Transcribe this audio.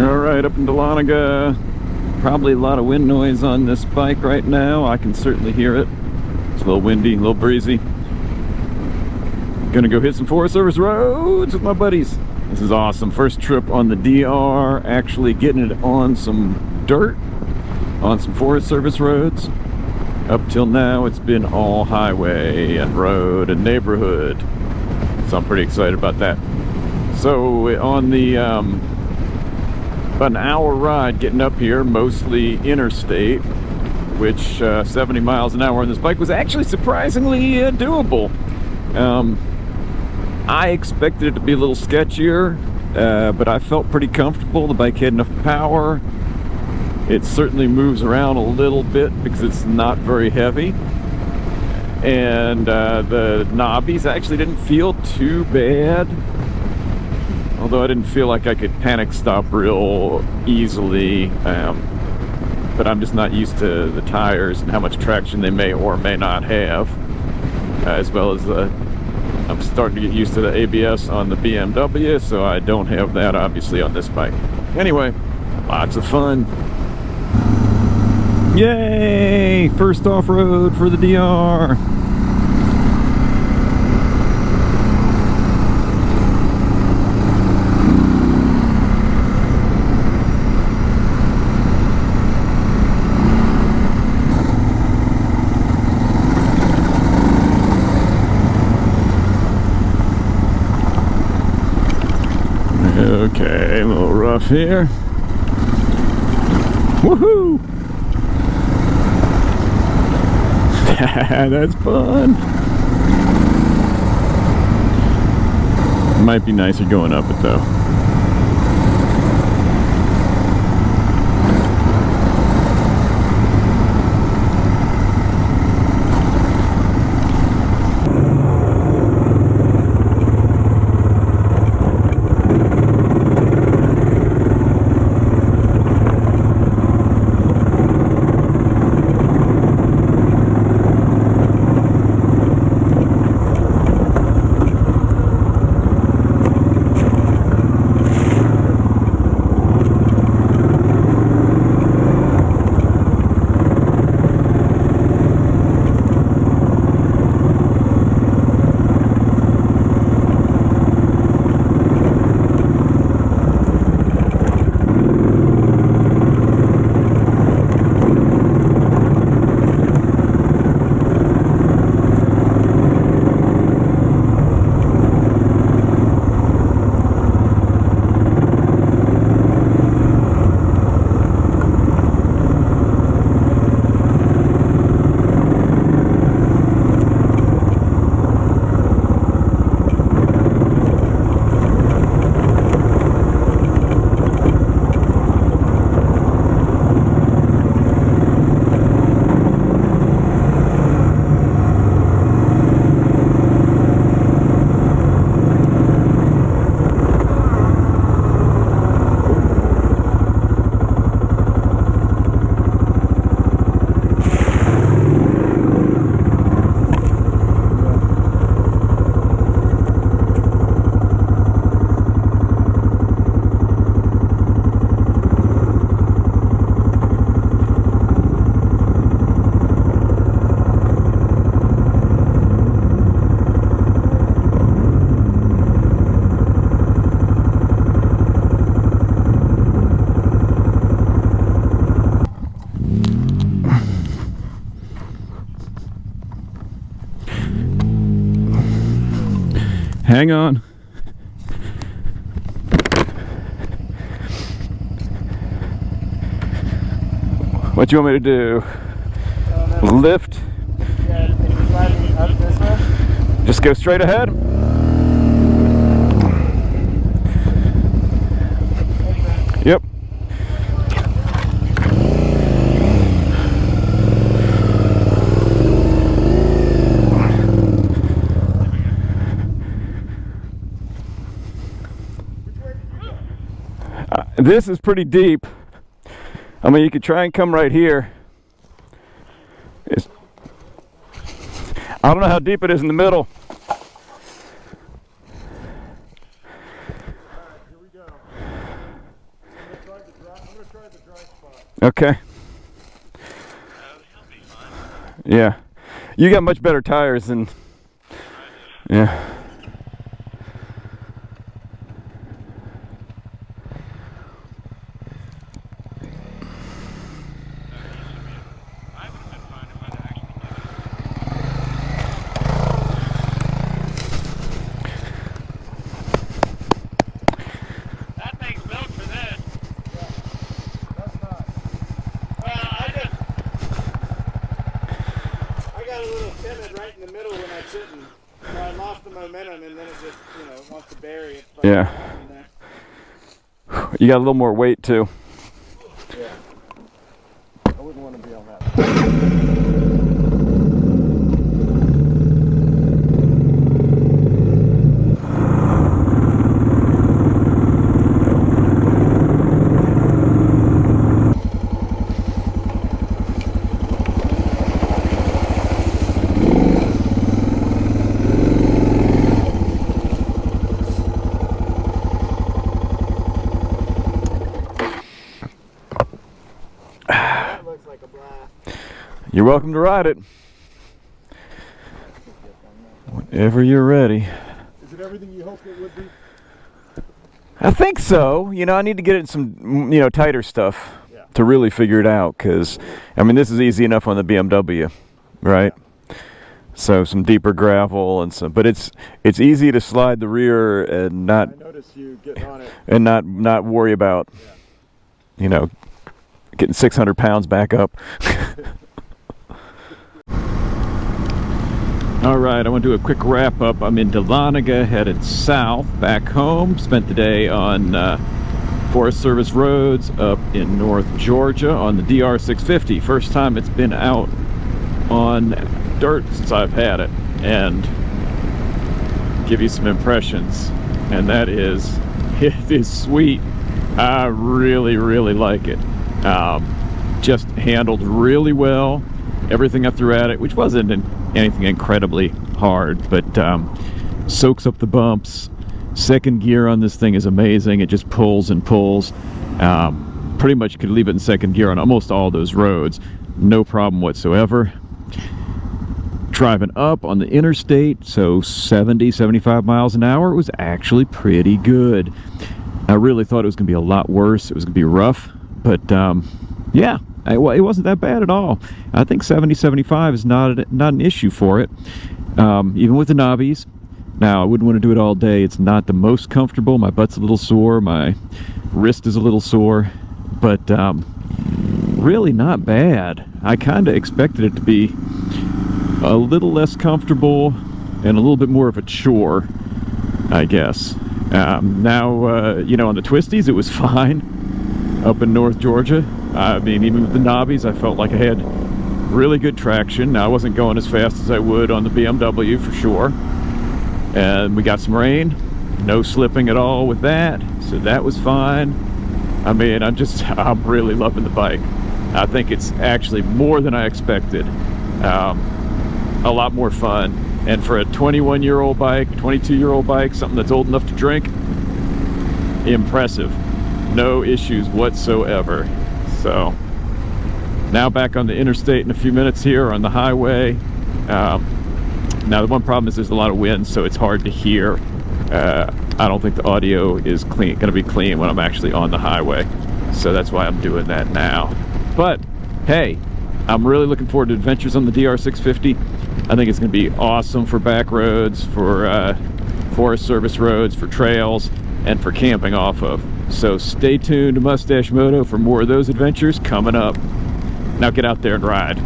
All right, up in Dahlonega. Probably a lot of wind noise on this bike right now. I can certainly hear it. It's a little windy, a little breezy. Gonna go hit some Forest Service roads with my buddies. This is awesome. First trip on the DR, actually getting it on some dirt, on some Forest Service roads. Up till now, it's been all highway and road and neighborhood. So I'm pretty excited about that. So on the about an hour ride getting up here, mostly interstate, which 70 miles an hour on this bike was actually surprisingly doable. I expected it to be a little sketchier, but I felt pretty comfortable. The bike had enough power. It certainly moves around a little bit because it's not very heavy. And the knobbies actually didn't feel too bad. Although I didn't feel like I could panic stop real easily. But I'm just not used to the tires and how much traction they may or may not have. As well as I'm starting to get used to the ABS on the BMW, so I don't have that obviously on this bike. Anyway, lots of fun. Yay! First off-road for the DR. Okay, a little rough here. Woohoo! That's fun. Might be nicer going up it though. Hang on. What do you want me to do? Lift? Yeah, driving up this way. Just go straight ahead? Yep. This is pretty deep. I mean, you could try and come right here. I don't know how deep it is in the middle. Alright, here we go. try the dry spot. Okay. Yeah. You got much better tires than... Yeah. That thing's built for this. That's not. Well, I got a little timid right in the middle when I couldn't. So I lost the momentum and then it just, you know, wants to bury it. Yeah. You got a little more weight too. Yeah. I wouldn't want to be on that. That looks like a blast. You're welcome to ride it. Whenever you're ready. Is it everything you hoped it would be? I think so. You know, I need to get it in some, you know, tighter stuff Yeah. to really figure it out. Because, I mean, this is easy enough on the BMW, right? So some deeper gravel and some, but it's easy to slide the rear and not I noticed you getting on it. and not worry about, you know, getting 600 pounds back up. All right, I want to do a quick wrap up. I'm in Dahlonega, headed south, back home. Spent the day on Forest Service roads up in North Georgia on the DR650. First time it's been out on dirt since I've had it. And give you some impressions. And that is, it is sweet. I really, really like it. Just handled really well. Everything I threw at it, which wasn't anything incredibly hard, but soaks up the bumps. Second gear on this thing is amazing. It just pulls and pulls. Pretty much could leave it in second gear on almost all those roads. No problem whatsoever. Driving up on the interstate, so 70, 75 miles an hour, was actually pretty good. I really thought it was going to be a lot worse. It was going to be rough, but yeah, it wasn't that bad at all. I think 70, 75 is not an issue for it, even with the knobbies. Now, I wouldn't want to do it all day. It's not the most comfortable. My butt's a little sore. My wrist is a little sore, but really not bad. I kind of expected it to be a little less comfortable and a little bit more of a chore, I guess. Now, you know, on the twisties, it was fine up in North Georgia. I mean, even with the knobbies, I felt like I had really good traction. Now, I wasn't going as fast as I would on the BMW for sure. And we got some rain, no slipping at all with that, so that was fine. I mean, I'm really loving the bike. I think it's actually more than I expected. A lot more fun. And for a 21-year-old bike, 22-year-old bike, something that's old enough to drink, impressive. No issues whatsoever. So now back on the interstate in a few minutes here on the highway. Now the one problem is there's a lot of wind, so it's hard to hear. I don't think the audio is going to be clean when I'm actually on the highway. So that's why I'm doing that now. But hey, I'm really looking forward to adventures on the DR650. I think it's going to be awesome for back roads, for Forest Service roads, for trails, and for camping off of. So stay tuned to Mustache Moto for more of those adventures coming up. Now get out there and ride.